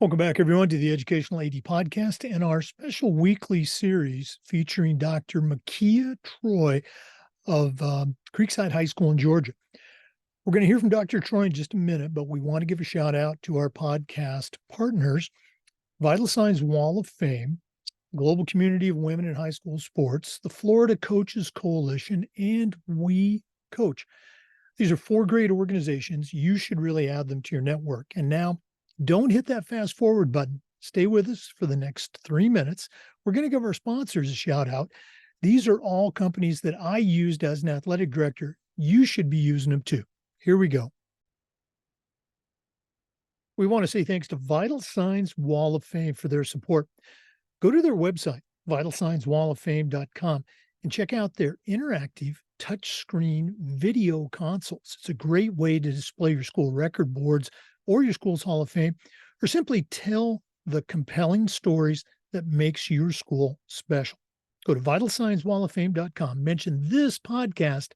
Welcome back, everyone, to the Educational AD Podcast and our special weekly series featuring Dr. Mekia Troy of Creekside High School in Georgia. We're going to hear from Dr. Troy in just a minute, but we want to give a shout out to our podcast partners, Vital Signs Wall of Fame, Global Community of Women in High School Sports, the Florida Coaches Coalition, and We Coach. These are four great organizations. You should really add them to your network. And now, don't hit that fast forward button. Stay with us for the next 3 minutes. We're going to give our sponsors a shout out. These are all companies that I used as an athletic director. You should be using them too. Here we go. We want to say thanks to Vital Signs Wall of Fame for their support. Go to their website, vitalsignswalloffame.com, and check out their interactive touchscreen video consoles. It's a great way to display your school record boards or your school's Hall of Fame, or simply tell the compelling stories that makes your school special. Go to vitalsignswalloffame.com, mention this podcast,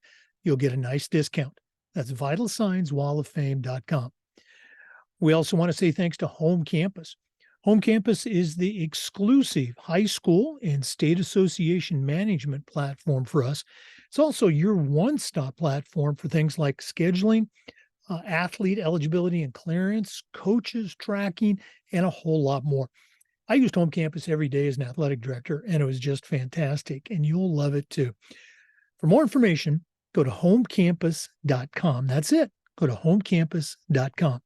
you'll get a nice discount. That's vitalsignswalloffame.com. We also want to say thanks to Home Campus. Home Campus is the exclusive high school and state association management platform for us. It's also your one-stop platform for things like scheduling, athlete eligibility and clearance, coaches tracking, and a whole lot more. I used Home Campus every day as an athletic director, and it was just fantastic, and you'll love it too. For more information, go to homecampus.com. That's it. Go to homecampus.com.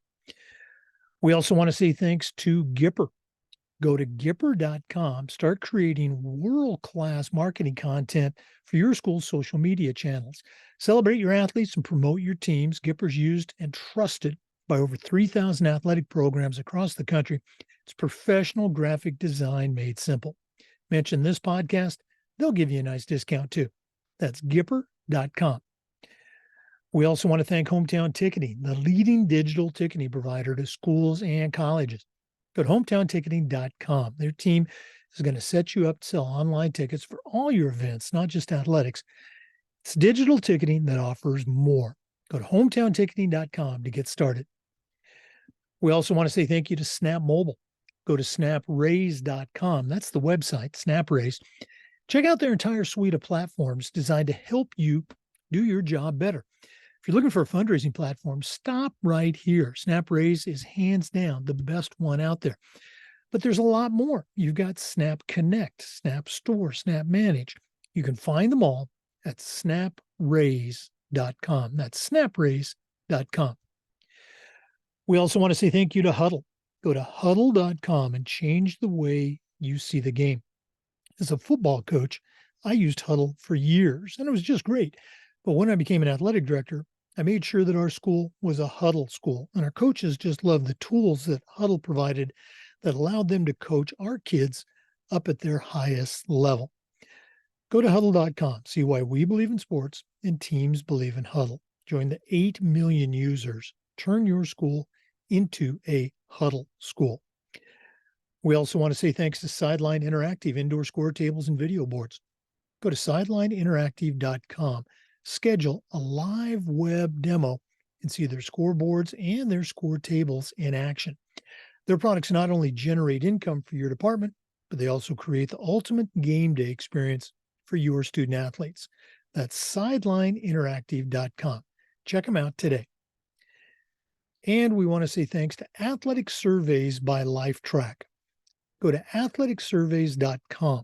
We also want to say thanks to Gipper. Go to Gipper.com. Start creating world-class marketing content for your school's social media channels. Celebrate your athletes and promote your teams. Gipper's used and trusted by over 3,000 athletic programs across the country. It's professional graphic design made simple. Mention this podcast, they'll give you a nice discount too. That's Gipper.com. We also want to thank Hometown Ticketing, the leading digital ticketing provider to schools and colleges. Go to hometownticketing.com. Their team is going to set you up to sell online tickets for all your events, not just athletics. It's digital ticketing that offers more. Go to hometownticketing.com to get started. We also want to say thank you to Snap Mobile. Go to snapraise.com. That's the website, SnapRaise. Check out their entire suite of platforms designed to help you do your job better. If you're looking for a fundraising platform, stop right here. SnapRaise is hands down the best one out there. But there's a lot more. You've got Snap Connect, Snap Store, Snap Manage. You can find them all at snapraise.com. That's snapraise.com. We also want to say thank you to Huddle. Go to huddle.com and change the way you see the game. As a football coach, I used Huddle for years, and it was just great. But when I became an athletic director, I made sure that our school was a Huddle school, and our coaches just loved the tools that Huddle provided that allowed them to coach our kids up at their highest level. Go to huddle.com, see why we believe in sports and teams believe in Huddle. Join the 8 million users. Turn your school into a Huddle school. We also want to say thanks to Sideline Interactive indoor score tables and video boards. Go to sidelineinteractive.com. Schedule a live web demo and see their scoreboards and their score tables in action. Their products not only generate income for your department, but they also create the ultimate game day experience for your student athletes. That's sidelineinteractive.com. Check them out today. And we want to say thanks to Athletic Surveys by LifeTrack. Go to athleticsurveys.com.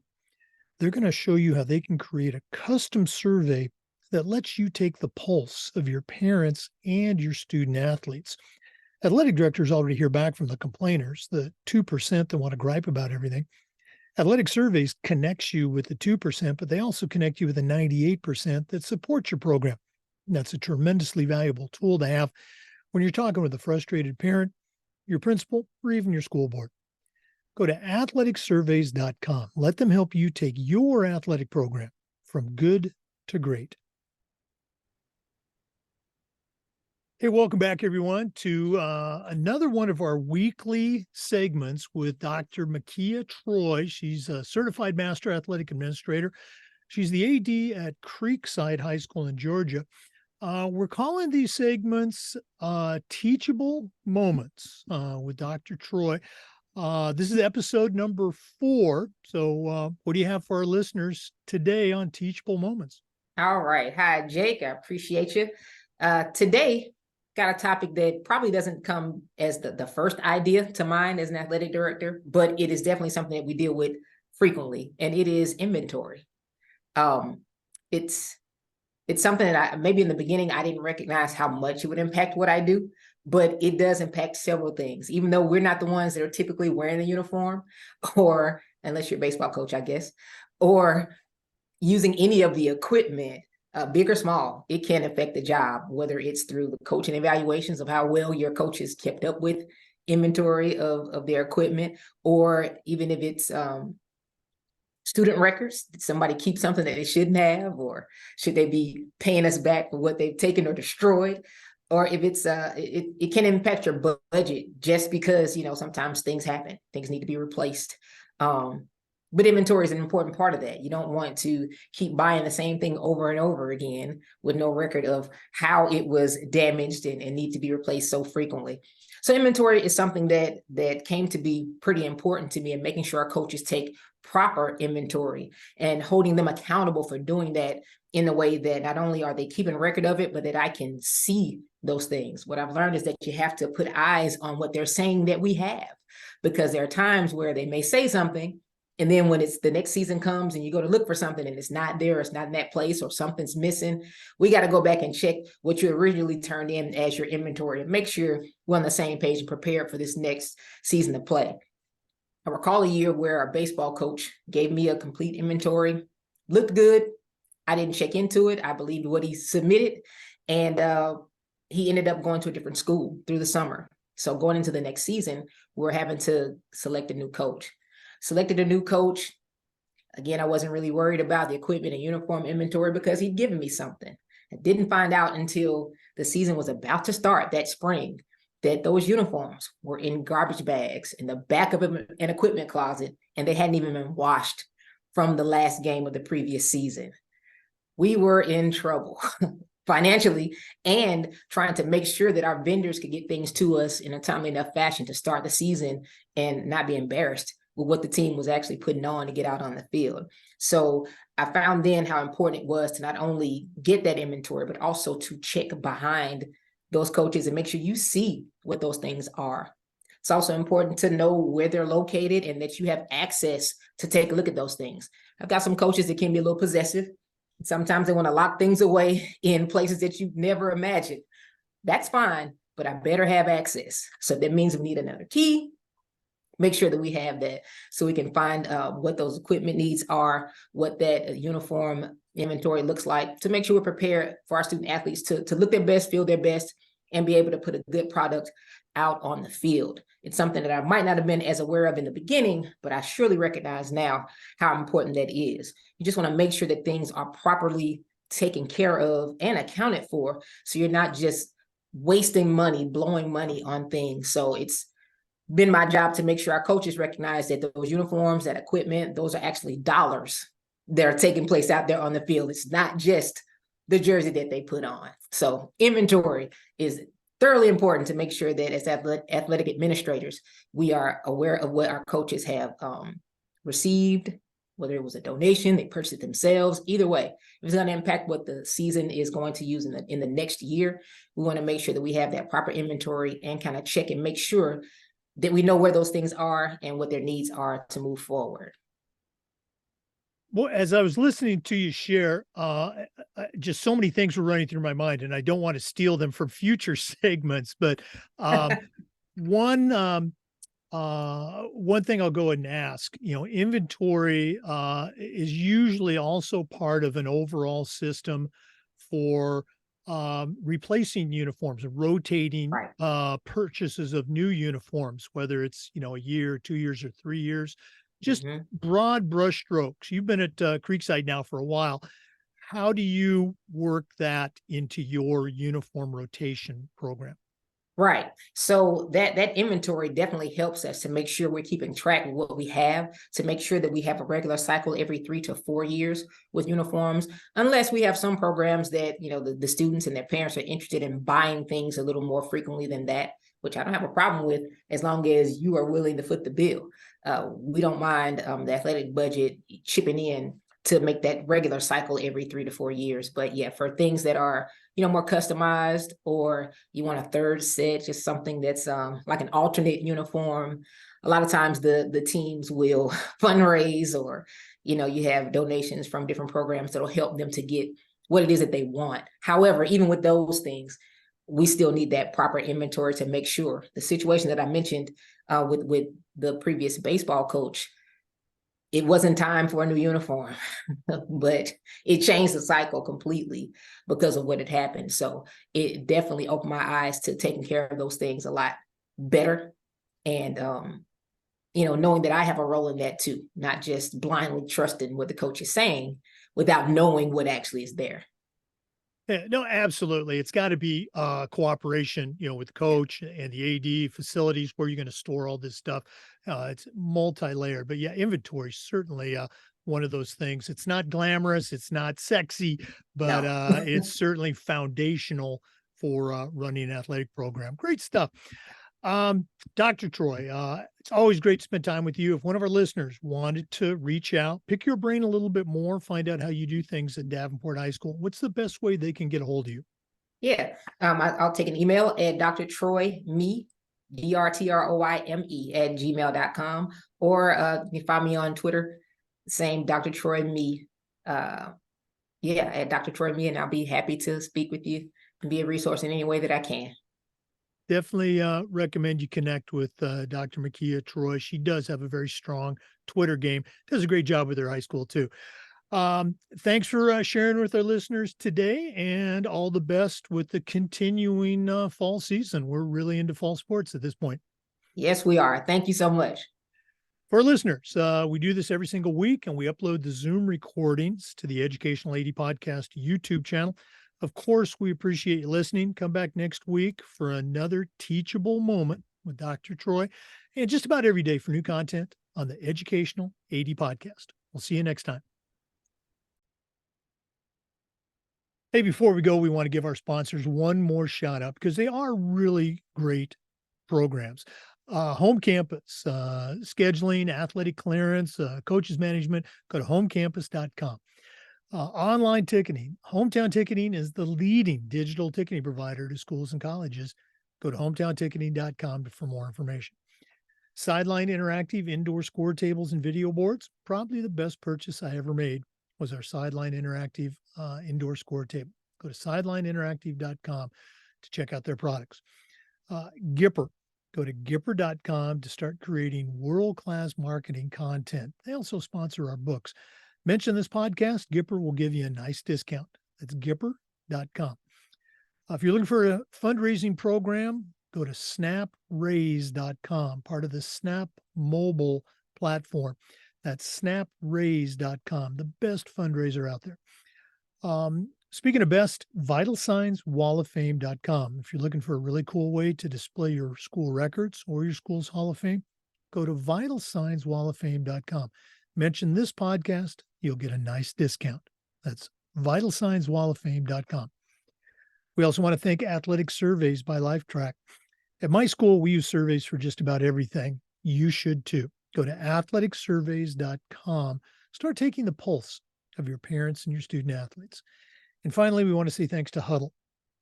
They're going to show you how they can create a custom survey that lets you take the pulse of your parents and your student athletes. Athletic directors already hear back from the complainers, the 2% that want to gripe about everything. Athletic Surveys connects you with the 2%, but they also connect you with the 98% that support your program. And that's a tremendously valuable tool to have when you're talking with a frustrated parent, your principal, or even your school board. Go to athleticsurveys.com. Let them help you take your athletic program from good to great. Hey, welcome back, everyone, to another one of our weekly segments with Dr. Mekia Troy. She's a certified master athletic administrator. She's the AD at Creekside High School in Georgia. We're calling these segments Teachable Moments with Dr. Troy. This is episode number 4. So, what do you have for our listeners today on Teachable Moments? All right. Hi, Jake. I appreciate you. Today, got a topic that probably doesn't come as the first idea to mind as an athletic director, but it is definitely something that we deal with frequently, and it is inventory. Um, it's it's something that maybe in the beginning I didn't recognize how much it would impact what I do, but it does impact several things. Even though we're not the ones that are typically wearing the uniform, or unless you're a baseball coach, I guess, or using any of the equipment, big or small, it can affect the job, whether it's through the coaching evaluations of how well your coaches kept up with inventory of their equipment, or even if it's student records. Did somebody keep something that they shouldn't have, or should they be paying us back for what they've taken or destroyed? Or if it's it can impact your budget, just because sometimes things happen, things need to be replaced. But inventory is an important part of that. You don't want to keep buying the same thing over and over again with no record of how it was damaged and need to be replaced so frequently. So inventory is something that came to be pretty important to me, and making sure our coaches take proper inventory and holding them accountable for doing that in a way that not only are they keeping record of it, but that I can see those things. What I've learned is that you have to put eyes on what they're saying that we have, because there are times where they may say something, and then when it's the next season comes and you go to look for something and it's not there, it's not in that place, or something's missing, we got to go back and check what you originally turned in as your inventory and make sure we're on the same page and prepared for this next season of play. I recall a year where our baseball coach gave me a complete inventory, looked good. I didn't check into it. I believed what he submitted, and he ended up going to a different school through the summer. So going into the next season, we're having to select a new coach. Selected a new coach. Again, I wasn't really worried about the equipment and uniform inventory because he'd given me something. I didn't find out until the season was about to start that spring that those uniforms were in garbage bags in the back of an equipment closet, and they hadn't even been washed from the last game of the previous season. We were in trouble financially, and trying to make sure that our vendors could get things to us in a timely enough fashion to start the season and not be embarrassed with what the team was actually putting on to get out on the field. So I found then how important it was to not only get that inventory, but also to check behind those coaches and make sure you see what those things are. It's also important to know where they're located and that you have access to take a look at those things. I've got some coaches that can be a little possessive. Sometimes they want to lock things away in places that you've never imagined. That's fine, but I better have access. So that means we need another key. Make sure that we have that so we can find what those equipment needs are, what that uniform inventory looks like, to make sure we're prepared for our student athletes to look their best, feel their best, and be able to put a good product out on the field. It's something that I might not have been as aware of in the beginning, but I surely recognize now how important that is. You just want to make sure that things are properly taken care of and accounted for, so you're not just wasting money, blowing money on things. So it's been my job to make sure our coaches recognize that those uniforms, that equipment, those are actually dollars that are taking place out there on the field. It's not just the jersey that they put on. So inventory is thoroughly important to make sure that as athletic administrators, we are aware of what our coaches have received, whether it was a donation, they purchased it themselves. Either way, if it's going to impact what the season is going to use in the next year, we want to make sure that we have that proper inventory and kind of check and make sure that we know where those things are and what their needs are to move forward. Well, as I was listening to you share, just so many things were running through my mind, and I don't want to steal them from future segments. But one thing I'll go ahead and ask, inventory is usually also part of an overall system for replacing uniforms and rotating Right. purchases of new uniforms, whether it's, a year, 2 years, or 3 years. Just broad brush strokes. You've been at Creekside now for a while. How do you work that into your uniform rotation program? Right. So that inventory definitely helps us to make sure we're keeping track of what we have, to make sure that we have a regular cycle every 3 to 4 years with uniforms, unless we have some programs that, the students and their parents are interested in buying things a little more frequently than that, which I don't have a problem with, as long as you are willing to foot the bill. We don't mind the athletic budget chipping in to make that regular cycle every 3 to 4 years. But yeah, for things that are, more customized, or you want a third set, just something that's like an alternate uniform. A lot of times the teams will fundraise, or, you have donations from different programs that'll help them to get what it is that they want. However, even with those things, we still need that proper inventory to make sure the situation that I mentioned with the previous baseball coach, it wasn't time for a new uniform, but it changed the cycle completely because of what had happened. So it definitely opened my eyes to taking care of those things a lot better. And, knowing that I have a role in that too, not just blindly trusting what the coach is saying without knowing what actually is there. Yeah, no, absolutely. It's got to be cooperation, with the coach and the AD, facilities where you're going to store all this stuff. It's multi-layered, but yeah, inventory is certainly one of those things. It's not glamorous, it's not sexy, but No. it's certainly foundational for running an athletic program. Great stuff. Dr. Troy, it's always great to spend time with you. If one of our listeners wanted to reach out, pick your brain a little bit more, find out how you do things at Davenport High School, what's the best way they can get a hold of you? Yeah, I'll take an email at Dr. Troy, me, DRTROYME at gmail.com, or you can find me on Twitter, same Dr. Troy, me. At Dr. Troy, me, and I'll be happy to speak with you and be a resource in any way that I can. Definitely recommend you connect with Dr. Mekia Troy. She does have a very strong Twitter game. Does a great job with her high school too. Thanks for sharing with our listeners today, and all the best with the continuing fall season. We're really into fall sports at this point. Yes, we are. Thank you so much. For our listeners, we do this every single week, and we upload the Zoom recordings to the Educational AD Podcast YouTube channel. Of course, we appreciate you listening. Come back next week for another teachable moment with Dr. Troy, and just about every day for new content on the Educational AD Podcast. We'll see you next time. Hey, before we go, we want to give our sponsors one more shout out because they are really great programs. Home campus, scheduling, athletic clearance, coaches management, go to homecampus.com. Online ticketing. Hometown Ticketing is the leading digital ticketing provider to schools and colleges. Go to hometownticketing.com for more information. Sideline Interactive indoor score tables and video boards. Probably the best purchase I ever made was our Sideline Interactive indoor score table. Go to sidelineinteractive.com to check out their products. Gipper. Go to gipper.com to start creating world-class marketing content. They also sponsor our books. Mention this podcast, Gipper will give you a nice discount. That's gipper.com. If you're looking for a fundraising program, go to snapraise.com, part of the Snap mobile platform. That's snapraise.com, the best fundraiser out there. Speaking of best, vitalsignswalloffame.com. If you're looking for a really cool way to display your school records or your school's Hall of Fame, go to vitalsignswalloffame.com. Mention this podcast, you'll get a nice discount. That's vitalsignswalloffame.com. We also want to thank Athletic Surveys by LifeTrack. At my school, we use surveys for just about everything. You should too. Go to athleticsurveys.com. Start taking the pulse of your parents and your student athletes. And finally, we want to say thanks to Huddle.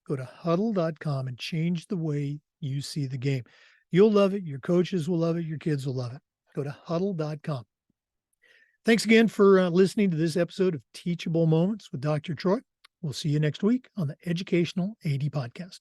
Go to huddle.com and change the way you see the game. You'll love it. Your coaches will love it. Your kids will love it. Go to huddle.com. Thanks again for listening to this episode of Teachable Moments with Dr. Troy. We'll see you next week on the Educational AD Podcast.